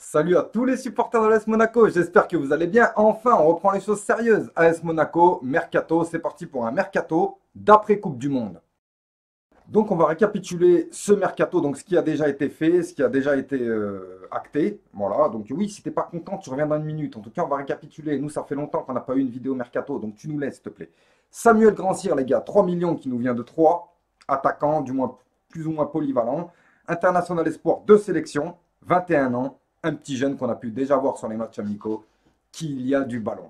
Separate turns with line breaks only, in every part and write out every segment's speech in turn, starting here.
Salut à tous les supporters de l'AS Monaco, j'espère que vous allez bien. Enfin, on reprend les choses sérieuses. AS Monaco, Mercato, c'est parti pour un Mercato d'après Coupe du Monde. Donc on va récapituler ce Mercato, donc ce qui a déjà été fait, ce qui a déjà été acté. Voilà, donc oui, si t'es pas content, tu reviens dans une minute. En tout cas, on va récapituler. Nous, ça fait longtemps qu'on n'a pas eu une vidéo Mercato, donc tu nous laisses, s'il te plaît. Samuel Grandsir, les gars, 3 millions qui nous vient de 3 attaquants, du moins plus ou moins polyvalents. International Espoir, 2 sélections, 21 ans. Un petit jeune qu'on a pu déjà voir sur les matchs amicaux, qu'il y a du ballon.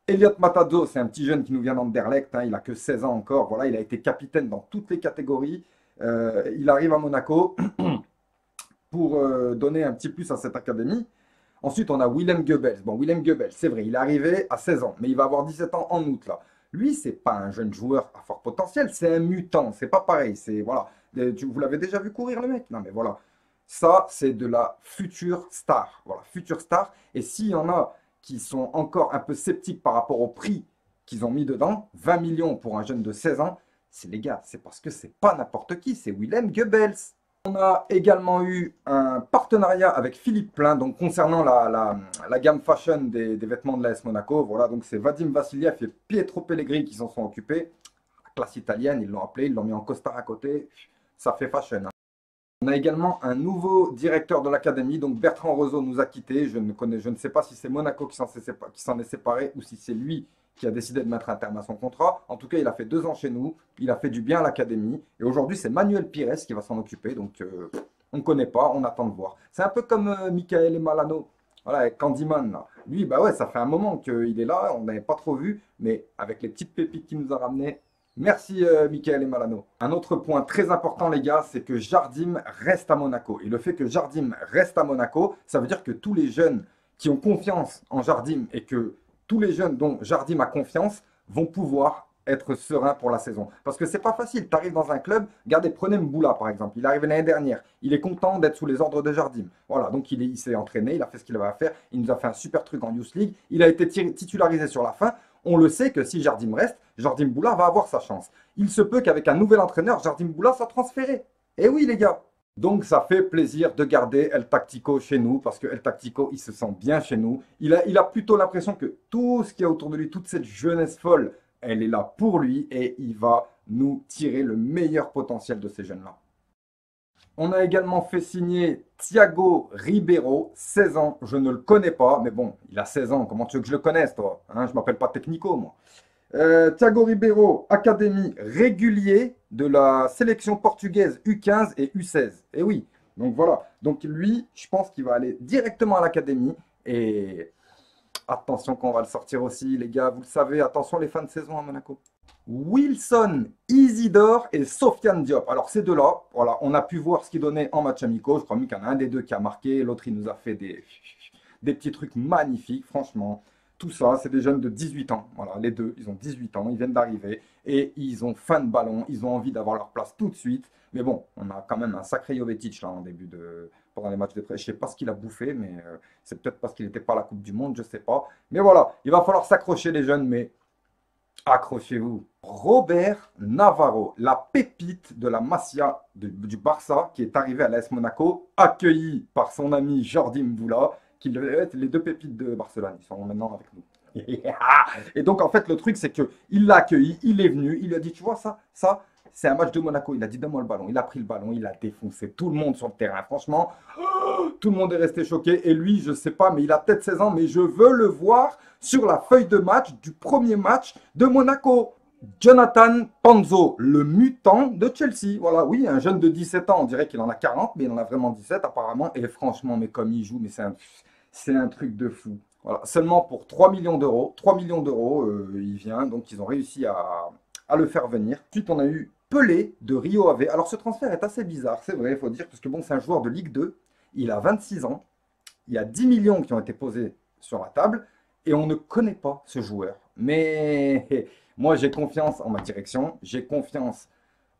Elliot Matadzo, c'est un petit jeune qui nous vient d'Anderlecht, hein, il a que 16 ans encore, voilà, il a été capitaine dans toutes les catégories. Il arrive à Monaco pour donner un petit plus à cette académie. Ensuite, on a Willem Goebbels. Bon, Willem Goebbels, c'est vrai, il est arrivé à 16 ans, mais il va avoir 17 ans en août, là. Lui, c'est pas un jeune joueur à fort potentiel, c'est un mutant, c'est pas pareil, c'est, voilà. Vous l'avez déjà vu courir, le mec? Non, mais voilà. Ça, c'est de la future star. Voilà, future star. Et s'il y en a qui sont encore un peu sceptiques par rapport au prix qu'ils ont mis dedans, 20 millions pour un jeune de 16 ans, c'est les gars, c'est parce que c'est pas n'importe qui, c'est Willem Goebbels. On a également eu un partenariat avec Philippe Plein, donc concernant la gamme fashion des vêtements de l'AS Monaco. Voilà, donc c'est Vadim Vassiliev et Pietro Pellegrini qui s'en sont occupés. La classe italienne, ils l'ont appelé, ils l'ont mis en costard à côté. Ça fait fashion, hein. On a également un nouveau directeur de l'académie, donc Bertrand Roseau nous a quittés. Je ne sais pas si c'est Monaco qui s'en est séparé ou si c'est lui qui a décidé de mettre un terme à son contrat. En tout cas, il a fait 2 ans chez nous, il a fait du bien à l'académie. Et aujourd'hui, c'est Manuel Pires qui va s'en occuper. Donc, on ne connaît pas, on attend de voir. C'est un peu comme Michael Malano, voilà, avec Candyman, là. Lui, bah ouais, ça fait un moment qu'il est là, on n'avait pas trop vu, mais avec les petites pépites qu'il nous a ramenées. Merci Michael et Malano. Un autre point très important les gars, c'est que Jardim reste à Monaco. Et le fait que Jardim reste à Monaco, ça veut dire que tous les jeunes qui ont confiance en Jardim et que tous les jeunes dont Jardim a confiance vont pouvoir être sereins pour la saison. Parce que c'est pas facile, tu arrives dans un club, regardez, prenez Mboula par exemple, il est arrivé l'année dernière, il est content d'être sous les ordres de Jardim. Voilà, donc il s'est entraîné, il a fait ce qu'il avait à faire, il nous a fait un super truc en Youth League, il a été titularisé sur la fin. On le sait que si Jardim reste, Jardim Boula va avoir sa chance. Il se peut qu'avec un nouvel entraîneur, Jardim Boula soit transféré. Eh oui, les gars. Donc, ça fait plaisir de garder El Tactico chez nous parce que El Tactico, il se sent bien chez nous. Il a plutôt l'impression que tout ce qu'il y a autour de lui, toute cette jeunesse folle, elle est là pour lui et il va nous tirer le meilleur potentiel de ces jeunes-là. On a également fait signer Thiago Ribeiro, 16 ans. Je ne le connais pas, mais bon, il a 16 ans. Comment tu veux que je le connaisse, toi, hein? Je ne m'appelle pas Technico, moi. Thiago Ribeiro, académie régulier de la sélection portugaise U15 et U16. Et oui, donc voilà. Donc lui, je pense qu'il va aller directement à l'académie. Et attention qu'on va le sortir aussi, les gars. Vous le savez, attention les fins de saison à Monaco. Wilson, Isidore et Sofiane Diop. Alors ces deux-là, voilà, on a pu voir ce qu'ils donnaient en match amicaux. Je crois même qu'il y en a un des deux qui a marqué, l'autre il nous a fait des petits trucs magnifiques, franchement. Tout ça, c'est des jeunes de 18 ans. Voilà, les deux, ils ont 18 ans, ils viennent d'arriver et ils ont faim de ballon, ils ont envie d'avoir leur place tout de suite. Mais bon, on a quand même un sacré Jovetic là en début de pendant les matchs de prêt. Je sais pas ce qu'il a bouffé, mais c'est peut-être parce qu'il n'était pas à la Coupe du Monde, je sais pas. Mais voilà, il va falloir s'accrocher les jeunes, mais accrochez-vous. Robert Navarro, la pépite de la Masia du Barça, qui est arrivé à l'AS Monaco, accueilli par son ami Jordi Mboula, qui devaient être les deux pépites de Barcelone. Ils sont maintenant avec nous. Et donc, en fait, le truc, c'est qu'il l'a accueilli, il est venu, il lui a dit, tu vois, ça, c'est un match de Monaco. Il a dit, donne-moi le ballon. Il a pris le ballon, il a défoncé tout le monde sur le terrain. Franchement, tout le monde est resté choqué. Et lui, je ne sais pas, mais il a peut-être 16 ans, mais je veux le voir sur la feuille de match du premier match de Monaco. Jonathan Panzo, le mutant de Chelsea. Voilà, oui, un jeune de 17 ans, on dirait qu'il en a 40, mais il en a vraiment 17 apparemment. Et franchement, mais comme il joue, mais c'est un truc de fou. Voilà, seulement pour 3 millions d'euros. 3 millions d'euros, il vient, donc ils ont réussi à le faire venir. Ensuite, on a eu Pelé de Rio Ave. Alors, ce transfert est assez bizarre, c'est vrai, il faut dire, parce que bon, c'est un joueur de Ligue 2. Il a 26 ans. Il y a 10 millions qui ont été posés sur la table et on ne connaît pas ce joueur. Mais moi, j'ai confiance en ma direction, j'ai confiance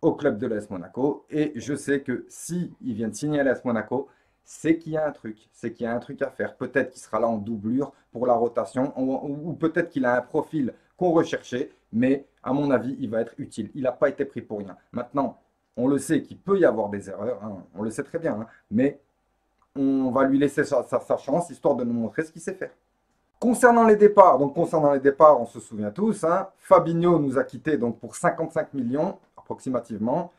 au club de l'AS Monaco et je sais que si il vient de signer à l'AS Monaco, c'est qu'il y a un truc, c'est qu'il y a un truc à faire. Peut-être qu'il sera là en doublure pour la rotation ou peut-être qu'il a un profil qu'on recherchait, mais à mon avis, il va être utile. Il n'a pas été pris pour rien. Maintenant, on le sait qu'il peut y avoir des erreurs, hein, on le sait très bien, hein, mais on va lui laisser sa chance, histoire de nous montrer ce qu'il sait faire. Concernant les départs, on se souvient tous, hein, Fabinho nous a quittés donc pour 55 millions approximativement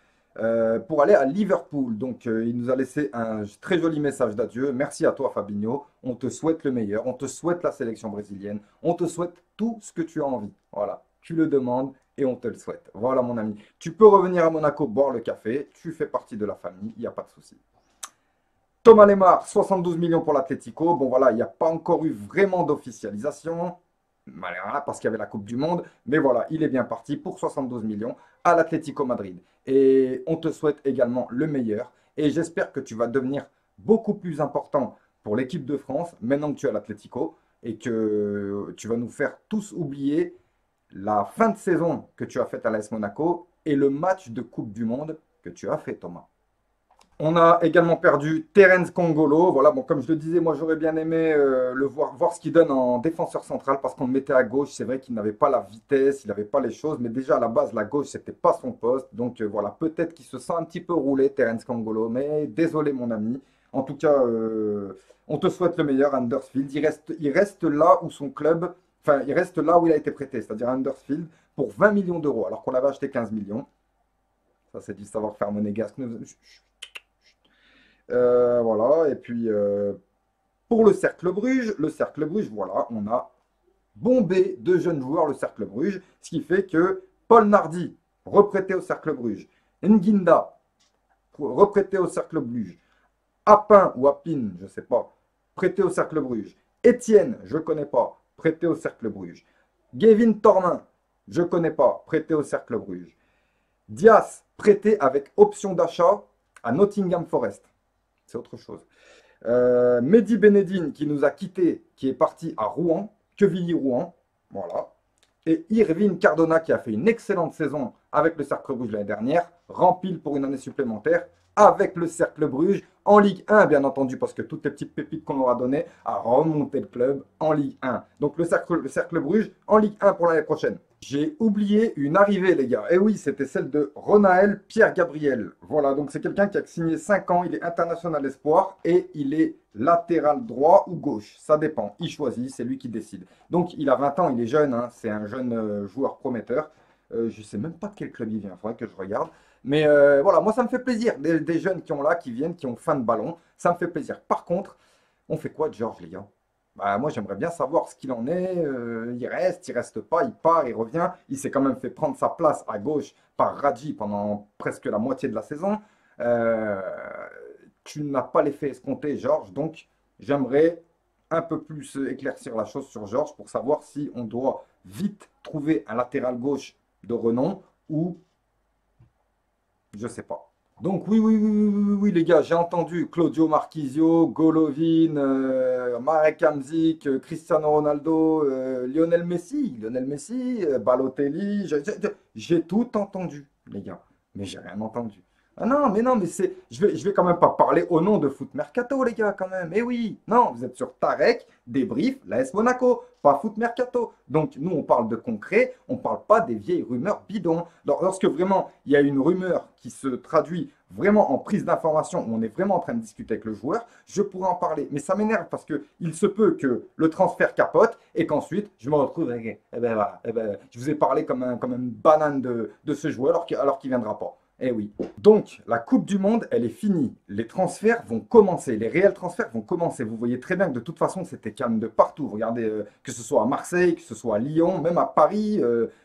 pour aller à Liverpool. Donc il nous a laissé un très joli message d'adieu. Merci à toi Fabinho, on te souhaite le meilleur, on te souhaite la sélection brésilienne, on te souhaite tout ce que tu as envie. Voilà, tu le demandes et on te le souhaite. Voilà mon ami, tu peux revenir à Monaco boire le café, tu fais partie de la famille, il n'y a pas de souci. Thomas Lemar, 72 millions pour l'Atlético. Bon, voilà, il n'y a pas encore eu vraiment d'officialisation, voilà, parce qu'il y avait la Coupe du Monde. Mais voilà, il est bien parti pour 72 millions à l'Atlético Madrid. Et on te souhaite également le meilleur. Et j'espère que tu vas devenir beaucoup plus important pour l'équipe de France, maintenant que tu es à l'Atlético, et que tu vas nous faire tous oublier la fin de saison que tu as faite à l'AS Monaco et le match de Coupe du Monde que tu as fait, Thomas. On a également perdu Terence Kongolo. Voilà, bon, comme je le disais, moi j'aurais bien aimé le voir ce qu'il donne en défenseur central parce qu'on le mettait à gauche. C'est vrai qu'il n'avait pas la vitesse, il n'avait pas les choses, mais déjà à la base, la gauche, c'était pas son poste. Donc voilà, peut-être qu'il se sent un petit peu roulé, Terence Kongolo, mais désolé mon ami. En tout cas, on te souhaite le meilleur, Huddersfield. Il reste là où son club, enfin, il reste là où il a été prêté, c'est-à-dire Huddersfield, pour 20 millions d'euros, alors qu'on l'avait acheté 15 millions. Ça, c'est du savoir-faire monégasque. Voilà, et puis pour le Cercle Bruges, voilà, on a bombé deux jeunes joueurs, le Cercle Bruges, ce qui fait que Paul Nardi, reprêté au Cercle Bruges, Nginda, reprêté au Cercle Bruges, Apin ou Apin, je ne sais pas, prêté au Cercle Bruges, Étienne, je ne connais pas, prêté au Cercle Bruges, Gavin Tormin, je ne connais pas, prêté au Cercle Bruges, Dias, prêté avec option d'achat à Nottingham Forest. C'est autre chose. Mehdi Benedine qui nous a quittés, qui est parti à Rouen, Quevilly-Rouen, voilà. Et Irvine Cardona qui a fait une excellente saison avec le Cercle Bruges l'année dernière, rempile pour une année supplémentaire avec le Cercle Bruges en Ligue 1, bien entendu, parce que toutes les petites pépites qu'on aura données a remonté le club en Ligue 1. Donc le Cercle Bruges en Ligue 1 pour l'année prochaine. J'ai oublié une arrivée, les gars. Et oui, c'était celle de Ronaël Pierre-Gabriel. Voilà, donc c'est quelqu'un qui a signé 5 ans. Il est international espoir et il est latéral droit ou gauche. Ça dépend. Il choisit, c'est lui qui décide. Donc il a 20 ans, il est jeune. Hein, c'est un jeune joueur prometteur. Je ne sais même pas de quel club il vient. Il faudrait que je regarde. Mais voilà, moi ça me fait plaisir. Des jeunes qui ont là, qui viennent, qui ont faim de ballon. Ça me fait plaisir. Par contre, on fait quoi de Georges, les gars? Bah, moi, j'aimerais bien savoir ce qu'il en est. Il reste pas, il part, il revient. Il s'est quand même fait prendre sa place à gauche par Radji pendant presque la moitié de la saison. Euh, Tu n'as pas l'effet escompté, Georges. Donc, j'aimerais un peu plus éclaircir la chose sur Georges pour savoir si on doit vite trouver un latéral gauche de renom ou je sais pas. Donc oui, les gars, j'ai entendu Claudio Marchisio, Golovin, Marek Hamsik, Cristiano Ronaldo, Lionel Messi, Balotelli, j'ai tout entendu, les gars, mais j'ai rien entendu. Ah non, mais je vais quand même pas parler au nom de Foot Mercato, les gars, quand même. Eh oui, non, vous êtes sur Tarek, débrief, l'AS Monaco, pas Foot Mercato. Donc, nous, on parle de concret, on parle pas des vieilles rumeurs bidons. Lorsque vraiment, il y a une rumeur qui se traduit vraiment en prise d'information, où on est vraiment en train de discuter avec le joueur, je pourrais en parler. Mais ça m'énerve parce que il se peut que le transfert capote et qu'ensuite, je me retrouve avec, eh ben voilà, je vous ai parlé comme une banane de ce joueur alors qu'il viendra pas. Eh oui. Donc, la Coupe du Monde, elle est finie. Les transferts vont commencer. Les réels transferts vont commencer. Vous voyez très bien que de toute façon, c'était calme de partout. Regardez, que ce soit à Marseille, que ce soit à Lyon, même à Paris,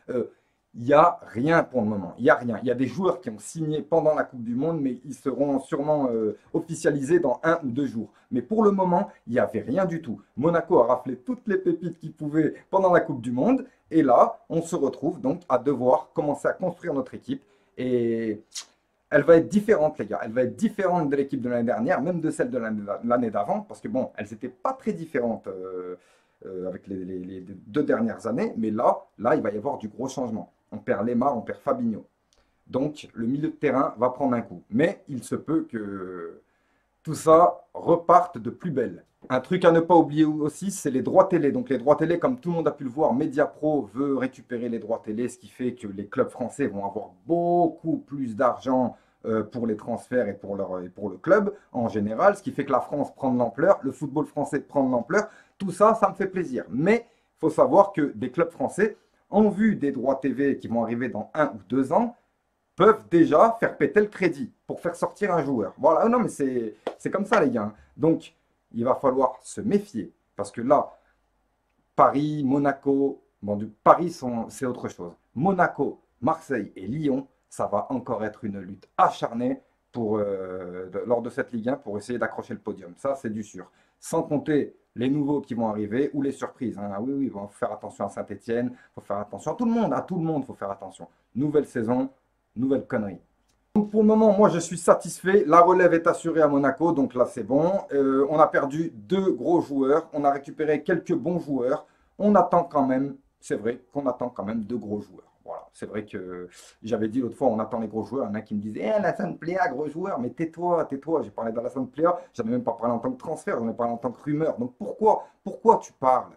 il n'y a rien pour le moment. Il n'y a rien. Il y a des joueurs qui ont signé pendant la Coupe du Monde, mais ils seront sûrement officialisés dans 1 ou 2 jours. Mais pour le moment, il n'y avait rien du tout. Monaco a raflé toutes les pépites qu'il pouvait pendant la Coupe du Monde. Et là, on se retrouve donc à devoir commencer à construire notre équipe. Et elle va être différente, les gars. Elle va être différente de l'équipe de l'année dernière, même de celle de l'année d'avant, parce que bon, elles n'étaient pas très différentes avec les 2 dernières années. Mais là, il va y avoir du gros changement. On perd Lemar, on perd Fabinho. Donc, le milieu de terrain va prendre un coup. Mais il se peut que tout ça reparte de plus belle. Un truc à ne pas oublier aussi, c'est les droits télé. Donc les droits télé, comme tout le monde a pu le voir, Mediapro veut récupérer les droits télé, ce qui fait que les clubs français vont avoir beaucoup plus d'argent pour les transferts et pour le club en général, ce qui fait que la France prend de l'ampleur, le football français prend de l'ampleur. Tout ça, ça me fait plaisir. Mais il faut savoir que des clubs français, en vue des droits TV qui vont arriver dans 1 ou 2 ans, peuvent déjà faire péter le crédit pour faire sortir un joueur. Voilà, non mais c'est comme ça les gars. Donc, il va falloir se méfier. Parce que là, Paris, Monaco, bon, Paris, c'est autre chose. Monaco, Marseille et Lyon, ça va encore être une lutte acharnée lors de cette Ligue 1 pour essayer d'accrocher le podium. Ça, c'est du sûr. Sans compter les nouveaux qui vont arriver ou les surprises. Hein. Ah oui, oui, il faut faire attention à Saint-Etienne, il faut faire attention à tout le monde, il faut faire attention. Nouvelle saison, nouvelle connerie. Donc pour le moment, moi je suis satisfait. La relève est assurée à Monaco, donc là c'est bon. On a perdu 2 gros joueurs, on a récupéré quelques bons joueurs. On attend quand même, c'est vrai qu'on attend quand même 2 gros joueurs. Voilà, c'est vrai que j'avais dit l'autre fois, on attend les gros joueurs. Il y en a qui me disaient, eh, la Pléa, gros joueur, mais tais-toi, tais-toi. J'ai parlé de la Pléa, j'avais même pas parlé en tant que transfert, j'en ai parlé en tant que rumeur. Donc pourquoi tu parles?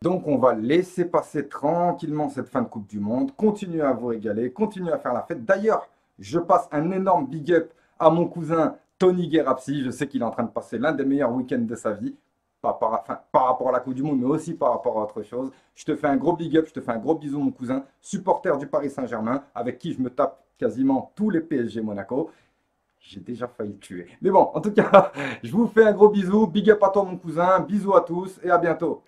Donc on va laisser passer tranquillement cette fin de Coupe du Monde, continuer à vous régaler, continuer à faire la fête. D'ailleurs, je passe un énorme big up à mon cousin Tony Guerapsi. Je sais qu'il est en train de passer l'un des meilleurs week-ends de sa vie, pas par rapport à la Coupe du Monde, mais aussi par rapport à autre chose. Je te fais un gros big up, je te fais un gros bisou mon cousin, supporter du Paris Saint-Germain, avec qui je me tape quasiment tous les PSG Monaco. J'ai déjà failli le tuer. Mais bon, en tout cas, je vous fais un gros bisou, big up à toi mon cousin, bisous à tous et à bientôt.